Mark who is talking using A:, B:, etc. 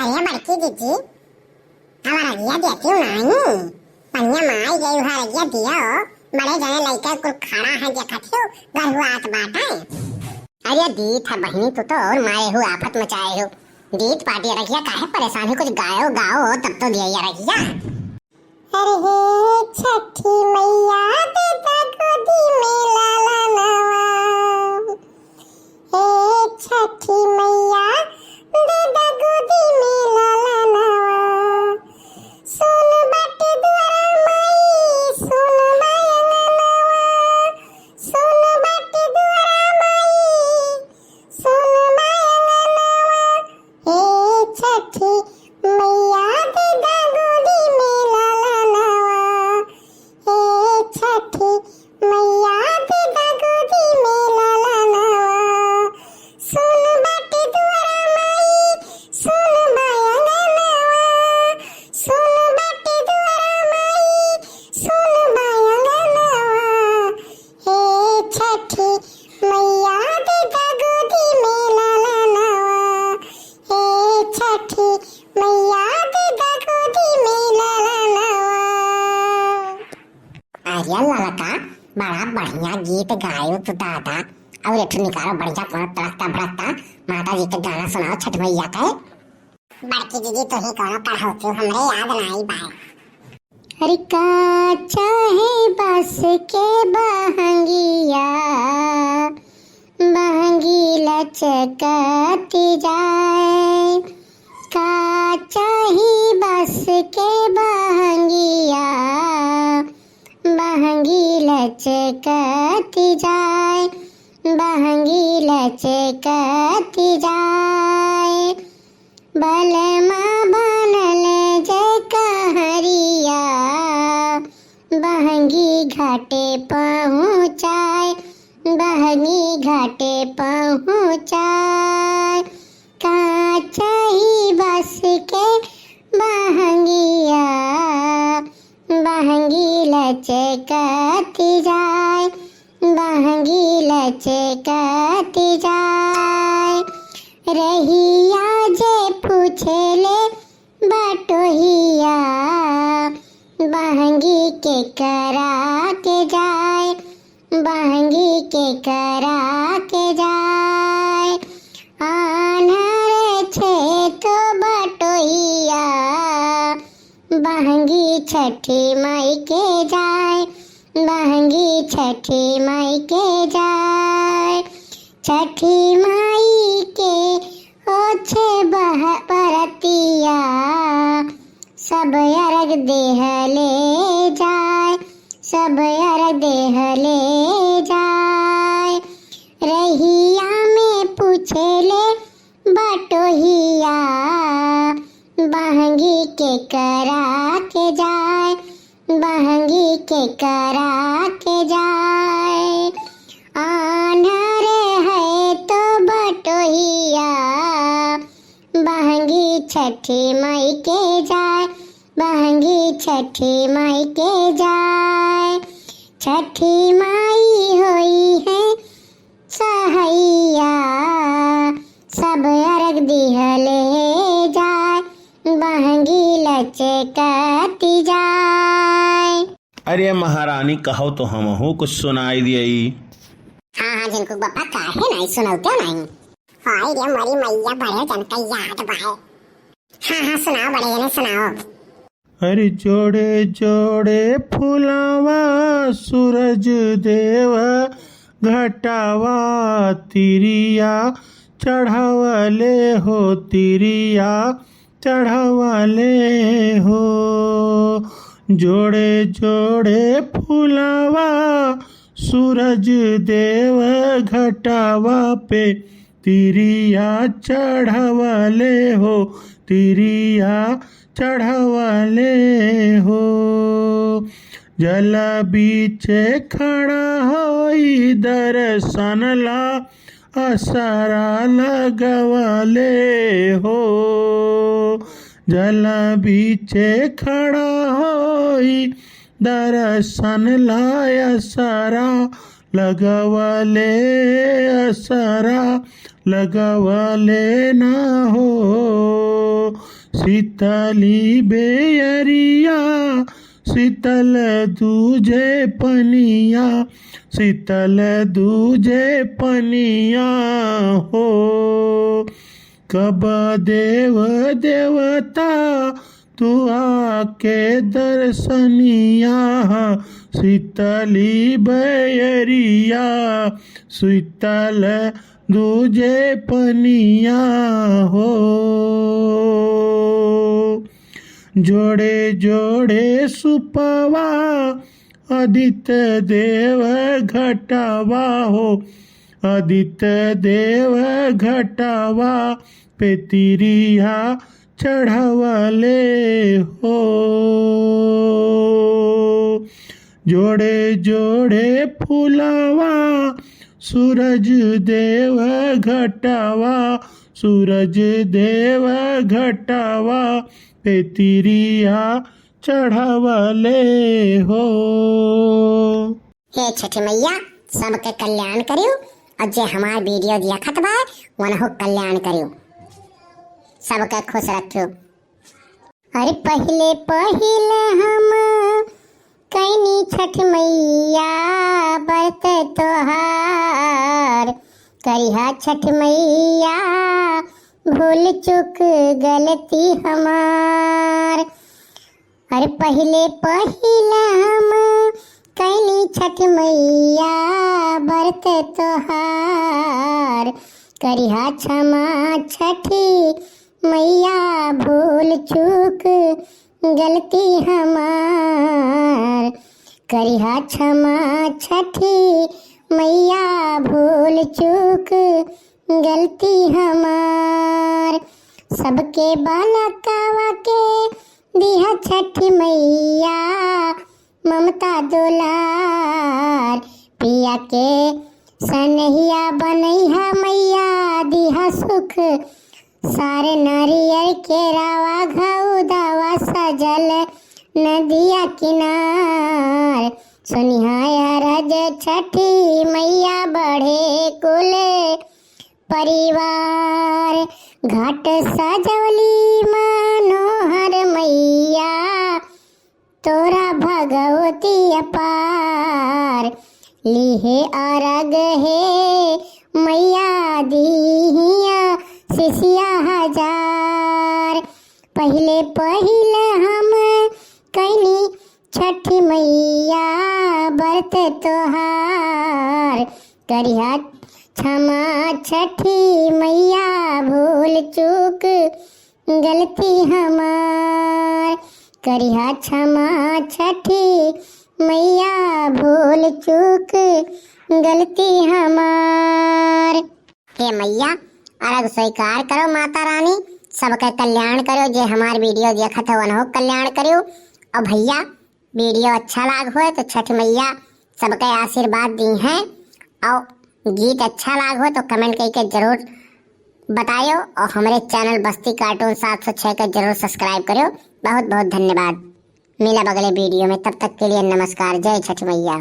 A: अरे बड़की दीदी अब रगिया देती हूँ नहीं पन्या माई गई हुआ रगिया दिया हो बड़े जने लड़का कुल खड़ा है देखत हो घर हुआ आत बात है। अरे दी था बहनी तू तो और मारे हो आफत मचाए हो दीत पार्टी रखिया काहे परेशान हो कुछ गाओ गाओ तब तो दिया रखिया। अरे हे छठी मैया दे दा गोदी में लाला नवा हे छठी मैया दे दा गोदी में लाला नवा सुन बाटे द्वारा माई सुन माया नवा सुन बाटे द्वारा माई सुन माया नवा हे छठी मैया दे दा गोदी में लाला नवा हे छठी मैया दे दा गोदी में लाला नवा सुन बाटे द्वारा माई सुन माया नवा सुन बाटे द्वारा माई सुन माया नवा हे छठी मैया दे दा गोदी में लाला नवा हे छठी मैया दे दा गोदी में लाला नवा। अरे ललका बड़ा बढ़िया गीत गायो तू दादा और एक निकालो बढ़िया कौन तड़कता भड़कता माता जी के गाना सुनाओ छठ मैया का। बड़की दीदी तो ही कौन पढ़ाओ हमरे याद नहीं बाय। अरे का चाहे बस के बहंगिया बहंगी लचकती जाए का चाही बस के बहंगिया बहंगी लचकती जाए बहंगी लचकती जाए बलमा बनल जय कहरिया बहंगी घाटे पहुँचाए बहंगी घाटे पहुँचाए का चाही बस के बहंगिया बहंगी लचकती जाए बहंगी लचकती जाए रहिया जे पूछे ले बटोहिया बहंगी के करा के जाए बहंगी के करा के जाए आन्हर छे तो बटोहिया बहंगी छठी माई के जाए बहंगी छठी माई के जाए छठी माई के ओछे बह परतिया सब अर्घ देह ले जाए सब अर्घ देह ले जाए रहिया में पूछे ले बटोहिया बहंगी के करा के जाए बहंगी के करा के जाए आन्हर है तो बटोहिया बहंगी छठी माई के जाए बहंगी छठी माई के जाए छठी माई होई है सहैया सब अर्घ दिह ले जाए बहंगी लचकती जाए।
B: अरे महारानी कहो तो हम हो कुछ सुनाई दियई।
A: हाँ जिनको बापा काहे नहीं सुनाते नहीं हाय रे मरी मैया बड़े जन का याद बाय। हाँ सुनाओ बड़े जने सुनाओ।
B: अरे जोड़े जोड़े फुलावा सूरज देव घटावा तिरिया चढ़ावले हो तिरिया चढ़ावले हो जोड़े जोड़े फुलावा सूरज देव घटावा पे तिरिया चढ़ावले हो तिरिया चढ़ावले हो जल बीचे खड़ा होई दर्शन ला असरा लगवले हो जल बीचे खड़ा होई दर्शन ला असरा लगवले असरा लगवले ना हो शीतली बेअरिया शीतल दूजे पनिया शीतल दूजे पनिया हो कब देव देवता तू आके दर्शनिया शीतली बेअरिया शीतल दूजे पनिया हो जोड़े जोड़े सुपवा आदित्य देव घटावा हो आदित्य देव घटावा पे तिरिया चढ़ावले हो जोड़े जोड़े फूलवा सूरज देव घटावा सूरज देव घटावा पे तिरिया चढ़ावले हो।
A: हे छठी मैया सबके कल्याण करियो और जे हमार वीडियो देखत बा वनहु कल्याण करियो सबके खुश रखियो। अरे पहले पहले हम कैनी छठ मैया बरत तोहार करिहा छठ मैया भूल चूक गलती हमार। अरे पहले पहले हम कैनी छठ मैया बरत तोहार करिहा क्षमा छठी मैया भूल चूक गलती हमार करिहा क्षमा छठी मैया भूल चूक गलती हमार। सबके बालकावा के दिहा छठी मैया ममता दुलार पिया के सनहिया बनैहा मैया दिहा सुख सारे नारियल के रावा घाव दावा सजल नदिया किनार सुनिहाया रज छठी मैया बढ़े कुल परिवार घाट सजवली मनोहर मैया तोरा भगवती अपार लिहे अरग हे मैया दीहिया शिष्या हजार। पहले पहले हम कैनी छठी मैया बरत तोहार करिहा क्षमा छठी मैया भूल चूक गलती हमार करिहा क्षमा छठी मैया भूल चूक गलती हमार। हे मैया अर्घ स्वीकार करो माता रानी सबका कल्याण करो जे हमार वीडियो देखत हो उन्हों कल्याण करो। और भैया वीडियो अच्छा लाग हो तो छठ मैया सबका आशीर्वाद दी हैं और गीत अच्छा लाग हो तो कमेंट करके जरूर बतायो और हमारे चैनल बस्ती कार्टून 706 का जरूर सब्सक्राइब करो। बहुत बहुत धन्यवाद। मिला अगले वीडियो में तब तक के लिए नमस्कार। जय छठ मैया।